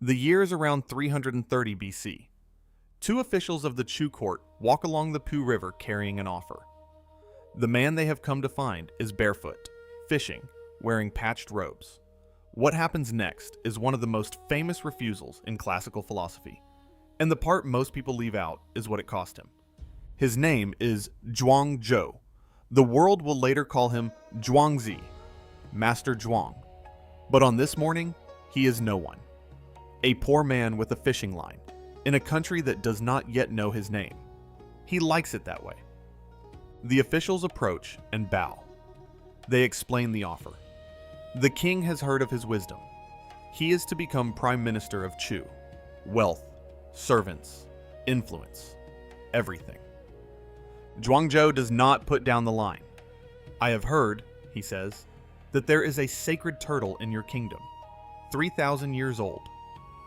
The year is around 330 BC. Two officials of the Chu court walk along the Pu River carrying an offer. The man they have come to find is barefoot, fishing, wearing patched robes. What happens next is one of the most famous refusals in classical philosophy, and the part most people leave out is what it cost him. His name is Zhuangzi. The world will later call him Zhuangzi, Master Zhuang. But on this morning, he is no one. A poor man with a fishing line, in a country that does not yet know his name. He likes it that way. The officials approach and bow. They explain the offer. The king has heard of his wisdom. He is to become prime minister of Chu. Wealth, servants, influence, everything. Zhuangzi does not put down the line. I have heard, he says, that there is a sacred turtle in your kingdom, 3,000 years old.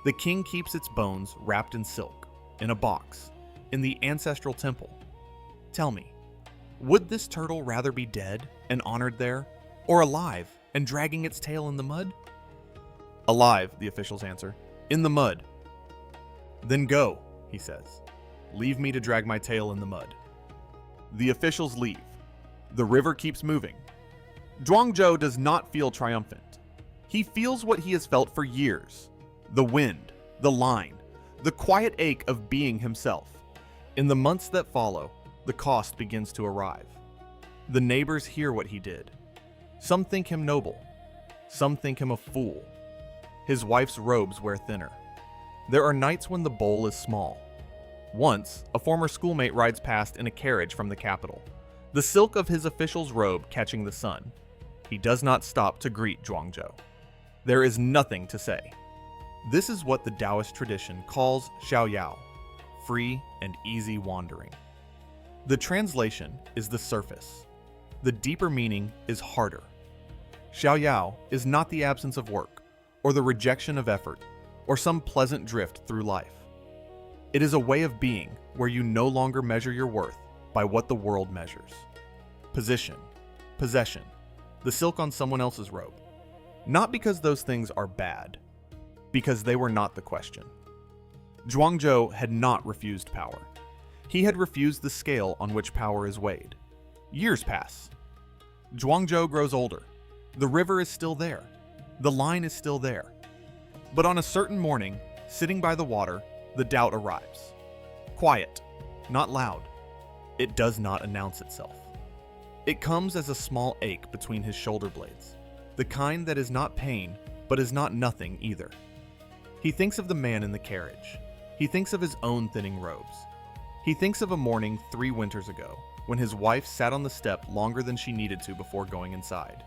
The king keeps its bones wrapped in silk, in a box, in the ancestral temple. Tell me, would this turtle rather be dead and honored there, or alive and dragging its tail in the mud? Alive, the officials answer, in the mud. Then go, he says. Leave me to drag my tail in the mud. The officials leave. The river keeps moving. Zhuangzi does not feel triumphant. He feels what he has felt for years. The wind, the line, the quiet ache of being himself. In the months that follow, the cost begins to arrive. The neighbors hear what he did. Some think him noble. Some think him a fool. His wife's robes wear thinner. There are nights when the bowl is small. Once, a former schoolmate rides past in a carriage from the capital, the silk of his official's robe catching the sun. He does not stop to greet Zhuangzi. There is nothing to say. This is what the Taoist tradition calls xiaoyao, free and easy wandering. The translation is the surface. The deeper meaning is harder. Xiaoyao is not the absence of work, or the rejection of effort, or some pleasant drift through life. It is a way of being where you no longer measure your worth by what the world measures. Position, possession, the silk on someone else's robe. Not because those things are bad, because they were not the question. Zhuangzi had not refused power. He had refused the scale on which power is weighed. Years pass. Zhuangzi grows older. The river is still there. The line is still there. But on a certain morning, sitting by the water, the doubt arrives. Quiet, not loud. It does not announce itself. It comes as a small ache between his shoulder blades, the kind that is not pain, but is not nothing either. He thinks of the man in the carriage. He thinks of his own thinning robes. He thinks of a morning 3 winters ago, when his wife sat on the step longer than she needed to before going inside.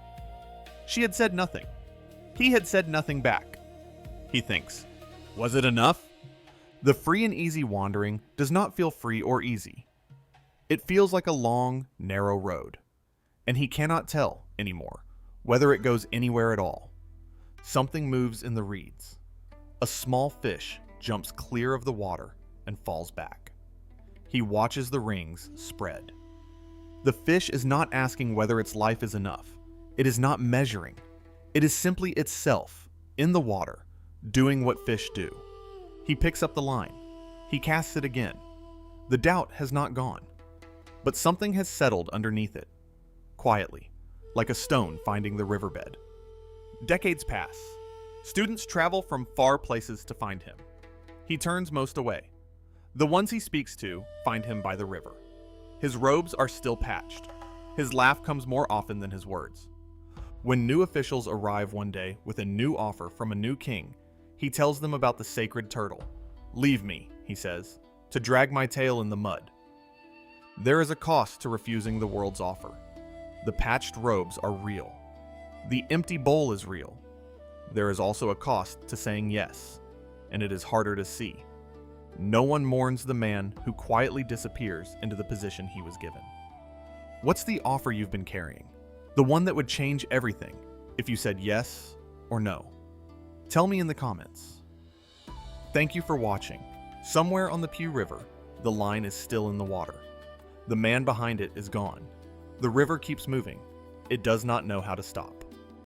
She had said nothing. He had said nothing back. He thinks, was it enough? The free and easy wandering does not feel free or easy. It feels like a long, narrow road, and he cannot tell anymore whether it goes anywhere at all. Something moves in the reeds. A small fish jumps clear of the water and falls back. He watches the rings spread. The fish is not asking whether its life is enough. It is not measuring. It is simply itself, in the water, doing what fish do. He picks up the line. He casts it again. The doubt has not gone, but something has settled underneath it, quietly, like a stone finding the riverbed. Decades pass. Students travel from far places to find him. He turns most away. The ones he speaks to find him by the river. His robes are still patched. His laugh comes more often than his words. When new officials arrive one day with a new offer from a new king, he tells them about the sacred turtle. Leave me, he says, to drag my tail in the mud. There is a cost to refusing the world's offer. The patched robes are real. The empty bowl is real. There is also a cost to saying yes, and it is harder to see. No one mourns the man who quietly disappears into the position he was given. What's the offer you've been carrying? The one that would change everything if you said yes or no? Tell me in the comments. Thank you for watching. Somewhere on the Pu River, the line is still in the water. The man behind it is gone. The river keeps moving. It does not know how to stop.